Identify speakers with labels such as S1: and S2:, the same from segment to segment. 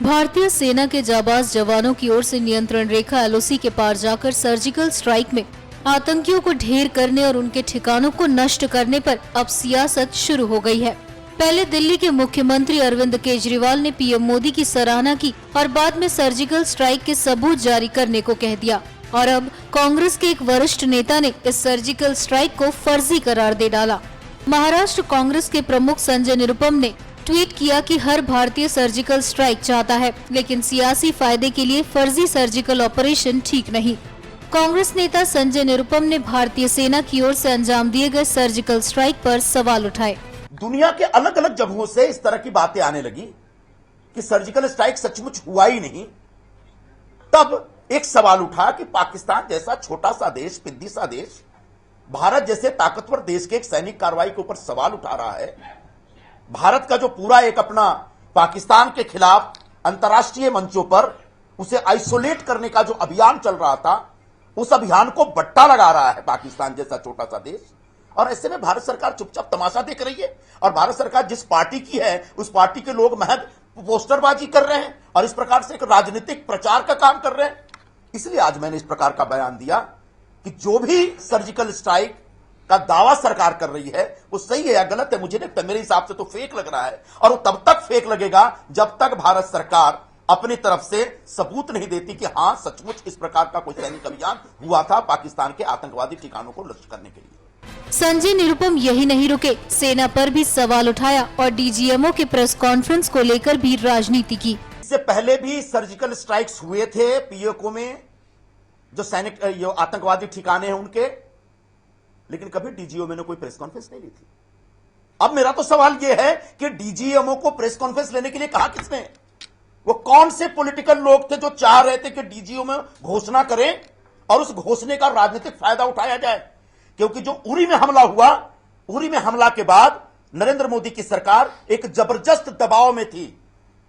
S1: भारतीय सेना के जाबाज जवानों की ओर से नियंत्रण रेखा एलओसी के पार जाकर सर्जिकल स्ट्राइक में आतंकियों को ढेर करने और उनके ठिकानों को नष्ट करने पर अब सियासत शुरू हो गई है। पहले दिल्ली के मुख्यमंत्री अरविंद केजरीवाल ने पीएम मोदी की सराहना की और बाद में सर्जिकल स्ट्राइक के सबूत जारी करने को कह दिया। और अब कांग्रेस के एक वरिष्ठ नेता ने इस सर्जिकल स्ट्राइक को फर्जी करार दे डाला। महाराष्ट्र कांग्रेस के प्रमुख संजय निरुपम ने ट्वीट किया कि हर भारतीय सर्जिकल स्ट्राइक चाहता है, लेकिन सियासी फायदे के लिए फर्जी सर्जिकल ऑपरेशन ठीक नहीं। कांग्रेस नेता संजय निरुपम ने भारतीय सेना की ओर से अंजाम दिए गए सर्जिकल स्ट्राइक पर सवाल उठाए।
S2: दुनिया के अलग अलग जगहों से इस तरह की बातें आने लगी कि सर्जिकल स्ट्राइक सचमुच हुआ ही नहीं। तब एक सवाल उठा कि पाकिस्तान जैसा छोटा सा देश, पिद्दी सा देश, भारत जैसे ताकतवर देश के एक सैनिक कार्रवाई के ऊपर सवाल उठा रहा है। भारत का जो पूरा एक अपना पाकिस्तान के खिलाफ अंतर्राष्ट्रीय मंचों पर उसे आइसोलेट करने का जो अभियान चल रहा था, उस अभियान को बट्टा लगा रहा है पाकिस्तान जैसा छोटा सा देश। और ऐसे में भारत सरकार चुपचाप तमाशा देख रही है। और भारत सरकार जिस पार्टी की है, उस पार्टी के लोग महज पोस्टरबाजी कर रहे हैं और इस प्रकार से एक राजनीतिक प्रचार का काम कर रहे हैं। इसलिए आज मैंने इस प्रकार का बयान दिया कि जो भी सर्जिकल स्ट्राइक का दावा सरकार कर रही है वो सही है या गलत है, मुझे नहीं, मेरे हिसाब से तो फेक लग रहा है। और वो तब तक फेक लगेगा जब तक भारत सरकार अपनी तरफ से सबूत नहीं देती कि हां सचमुच इस प्रकार का कोई सैनिक अभियान हुआ था पाकिस्तान के आतंकवादी ठिकानों को नष्ट करने के लिए।
S1: संजय निरुपम यही नहीं रुके, सेना पर भी सवाल उठाया और डीजीएमओ के प्रेस कॉन्फ्रेंस को लेकर भी राजनीति की।
S2: इससे पहले भी सर्जिकल स्ट्राइक्स हुए थे पीओके में, जो सैनिक जो आतंकवादी ठिकाने हैं उनके, लेकिन कभी डीजीएमओ ने कोई प्रेस कॉन्फ्रेंस नहीं ली थी। अब मेरा तो सवाल यह है कि डीजीएमओ को प्रेस कॉन्फ्रेंस लेने के लिए कहा किसने? वो कौन से पॉलिटिकल लोग थे जो चाह रहे थे कि डीजीएमओ घोषणा करें और उस घोषणा का राजनीतिक फायदा उठाया जाए? क्योंकि जो उरी में हमला हुआ, उरी में हमला के बाद नरेंद्र मोदी की सरकार एक जबरदस्त दबाव में थी।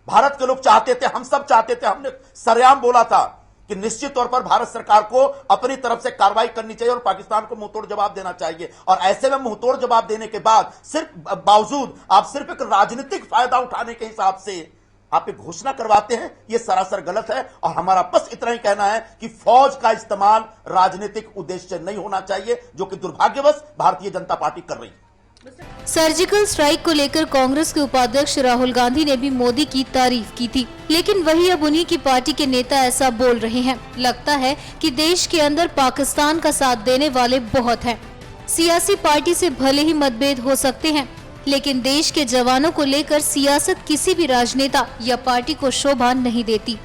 S2: भारत के लोग चाहते थे, हम सब चाहते थे, हमने सरेआम बोला था कि निश्चित तौर पर भारत सरकार को अपनी तरफ से कार्रवाई करनी चाहिए और पाकिस्तान को मुंहतोड़ जवाब देना चाहिए। और ऐसे में मुंहतोड़ जवाब देने के बाद बावजूद आप सिर्फ एक राजनीतिक फायदा उठाने के हिसाब से आप एक घोषणा करवाते हैं, यह सरासर गलत है। और हमारा बस इतना ही कहना है कि फौज का इस्तेमाल राजनीतिक उद्देश्य से नहीं होना चाहिए, जो कि दुर्भाग्यवश भारतीय जनता पार्टी कर रही है।
S1: सर्जिकल स्ट्राइक को लेकर कांग्रेस के उपाध्यक्ष राहुल गांधी ने भी मोदी की तारीफ की थी, लेकिन वही अब उन्हीं की पार्टी के नेता ऐसा बोल रहे हैं। लगता है कि देश के अंदर पाकिस्तान का साथ देने वाले बहुत हैं। सियासी पार्टी से भले ही मतभेद हो सकते हैं, लेकिन देश के जवानों को लेकर सियासत किसी भी राजनेता या पार्टी को शोभा नहीं देती।